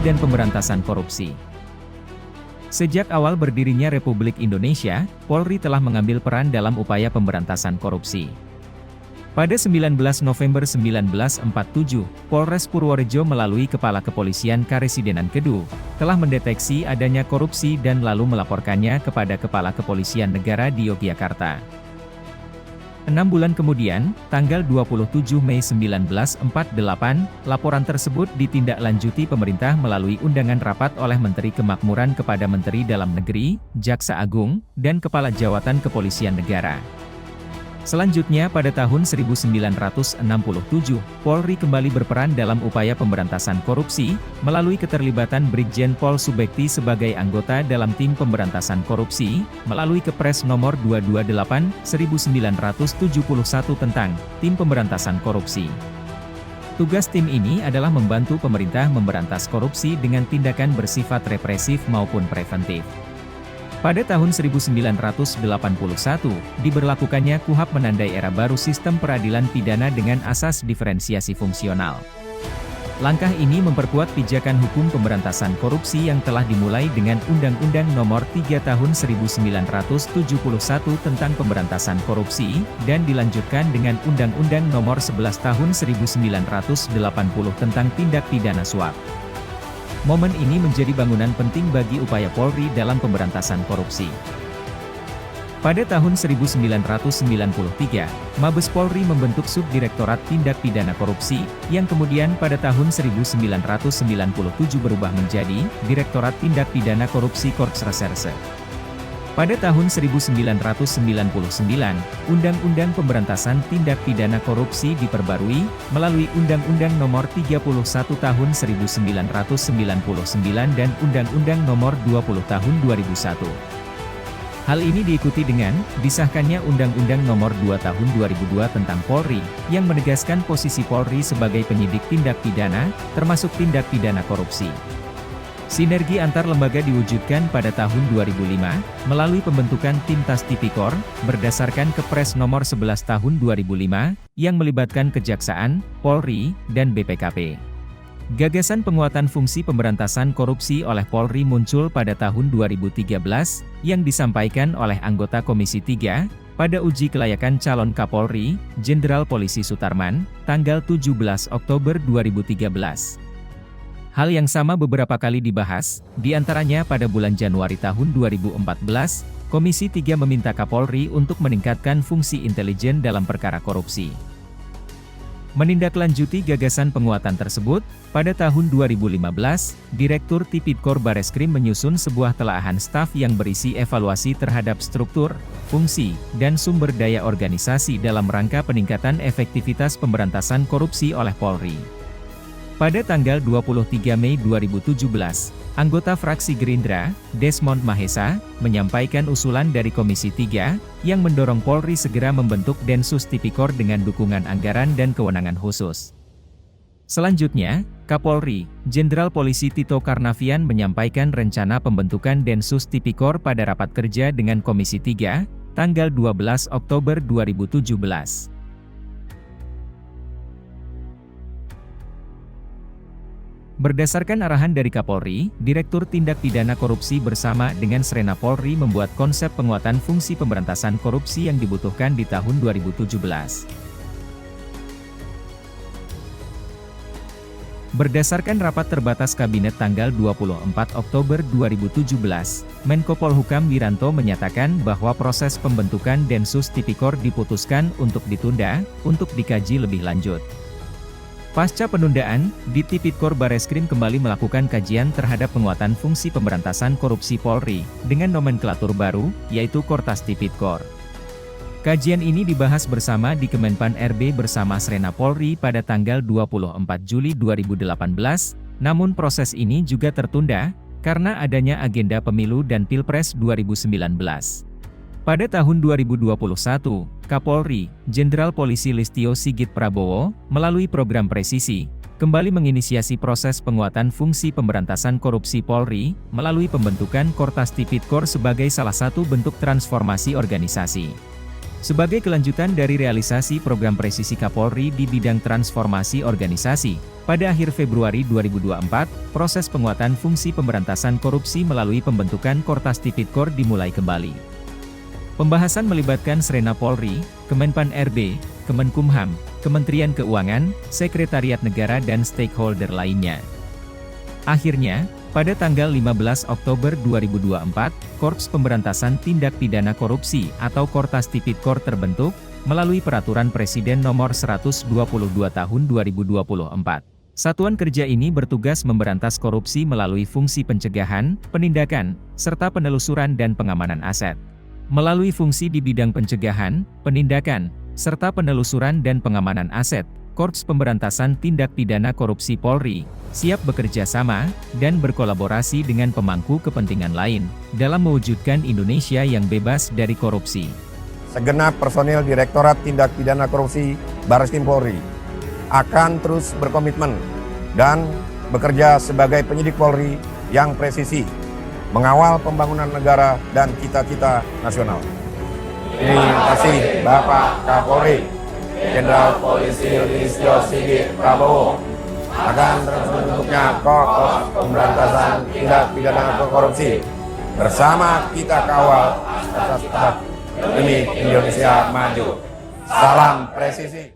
dan Pemberantasan Korupsi. Sejak awal berdirinya Republik Indonesia, Polri telah mengambil peran dalam upaya pemberantasan korupsi. Pada 19 November 1947, Polres Purworejo melalui Kepala Kepolisian Karesidenan Kedu, telah mendeteksi adanya korupsi dan lalu melaporkannya kepada Kepala Kepolisian Negara di Yogyakarta. 6 bulan kemudian, tanggal 27 Mei 1948, laporan tersebut ditindaklanjuti pemerintah melalui undangan rapat oleh Menteri Kemakmuran kepada Menteri Dalam Negeri, Jaksa Agung, dan Kepala Jawatan Kepolisian Negara. Selanjutnya pada tahun 1967, Polri kembali berperan dalam upaya pemberantasan korupsi, melalui keterlibatan Brigjen Pol Subekti sebagai anggota dalam tim pemberantasan korupsi, melalui Kepres nomor 228/1971 tentang Tim Pemberantasan Korupsi. Tugas tim ini adalah membantu pemerintah memberantas korupsi dengan tindakan bersifat represif maupun preventif. Pada tahun 1981, diberlakukannya KUHP menandai era baru sistem peradilan pidana dengan asas diferensiasi fungsional. Langkah ini memperkuat pijakan hukum pemberantasan korupsi yang telah dimulai dengan Undang-Undang Nomor 3 Tahun 1971 tentang Pemberantasan Korupsi, dan dilanjutkan dengan Undang-Undang Nomor 11 Tahun 1980 tentang Tindak Pidana Suap. Momen ini menjadi bangunan penting bagi upaya Polri dalam pemberantasan korupsi. Pada tahun 1993, Mabes Polri membentuk Subdirektorat Tindak Pidana Korupsi, yang kemudian pada tahun 1997 berubah menjadi Direktorat Tindak Pidana Korupsi Korps Reserse. Pada tahun 1999, Undang-Undang Pemberantasan Tindak Pidana Korupsi diperbarui, melalui Undang-Undang Nomor 31 Tahun 1999 dan Undang-Undang Nomor 20 Tahun 2001. Hal ini diikuti dengan disahkannya Undang-Undang Nomor 2 Tahun 2002 tentang Polri, yang menegaskan posisi Polri sebagai penyidik tindak pidana, termasuk tindak pidana korupsi. Sinergi antar lembaga diwujudkan pada tahun 2005, melalui pembentukan Tim Tas Tipikor, berdasarkan Kepres Nomor 11 Tahun 2005, yang melibatkan Kejaksaan, Polri, dan BPKP. Gagasan penguatan fungsi pemberantasan korupsi oleh Polri muncul pada tahun 2013, yang disampaikan oleh anggota Komisi 3, pada uji kelayakan calon Kapolri, Jenderal Polisi Sutarman, tanggal 17 Oktober 2013. Hal yang sama beberapa kali dibahas, diantaranya pada bulan Januari tahun 2014, Komisi 3 meminta Kapolri untuk meningkatkan fungsi intelijen dalam perkara korupsi. Menindaklanjuti gagasan penguatan tersebut, pada tahun 2015, Direktur Tipikor Bareskrim menyusun sebuah telaahan staf yang berisi evaluasi terhadap struktur, fungsi, dan sumber daya organisasi dalam rangka peningkatan efektivitas pemberantasan korupsi oleh Polri. Pada tanggal 23 Mei 2017, anggota fraksi Gerindra, Desmond Mahesa, menyampaikan usulan dari Komisi 3, yang mendorong Polri segera membentuk Densus Tipikor dengan dukungan anggaran dan kewenangan khusus. Selanjutnya, Kapolri, Jenderal Polisi Tito Karnavian menyampaikan rencana pembentukan Densus Tipikor pada rapat kerja dengan Komisi 3, tanggal 12 Oktober 2017. Berdasarkan arahan dari Kapolri, Direktur Tindak Pidana Korupsi bersama dengan Srena Polri membuat konsep penguatan fungsi pemberantasan korupsi yang dibutuhkan di tahun 2017. Berdasarkan rapat terbatas Kabinet tanggal 24 Oktober 2017, Menko Polhukam Wiranto menyatakan bahwa proses pembentukan Densus Tipikor diputuskan untuk ditunda, untuk dikaji lebih lanjut. Pasca penundaan, di Tipikor Bareskrim kembali melakukan kajian terhadap penguatan fungsi pemberantasan korupsi Polri, dengan nomenklatur baru, yaitu Kortas Tipikor. Kajian ini dibahas bersama di Kemenpan RB bersama Srena Polri pada tanggal 24 Juli 2018, namun proses ini juga tertunda, karena adanya agenda pemilu dan Pilpres 2019. Pada tahun 2021, Kapolri, Jenderal Polisi Listio Sigit Prabowo, melalui program Presisi, kembali menginisiasi proses penguatan fungsi pemberantasan korupsi Polri, melalui pembentukan Kortas Tipikor sebagai salah satu bentuk transformasi organisasi. Sebagai kelanjutan dari realisasi program presisi Kapolri di bidang transformasi organisasi, pada akhir Februari 2024, proses penguatan fungsi pemberantasan korupsi melalui pembentukan Kortas Tipikor dimulai kembali. Pembahasan melibatkan Srena Polri, Kemenpan RB, Kemenkumham, Kementerian Keuangan, Sekretariat Negara dan stakeholder lainnya. Akhirnya, pada tanggal 15 Oktober 2024, Korps Pemberantasan Tindak Pidana Korupsi atau Kortas Tipikor terbentuk, melalui Peraturan Presiden Nomor 122 Tahun 2024. Satuan kerja ini bertugas memberantas korupsi melalui fungsi pencegahan, penindakan, serta penelusuran dan pengamanan aset. Melalui fungsi di bidang pencegahan, penindakan, serta penelusuran dan pengamanan aset, Korps Pemberantasan Tindak Pidana Korupsi Polri siap bekerja sama dan berkolaborasi dengan pemangku kepentingan lain dalam mewujudkan Indonesia yang bebas dari korupsi. Segenap personil Direktorat Tindak Pidana Korupsi Barreskrim Polri akan terus berkomitmen dan bekerja sebagai penyidik Polri yang presisi, mengawal pembangunan negara dan cita-cita nasional. Terima kasih Bapak Kapolri Jenderal Polisi Listio Sigit Prabowo akan terus bentuknya Korps Pemberantasan Tindak Pidana Korupsi. Bersama kita kawal asas demi Indonesia maju. Salam presisi.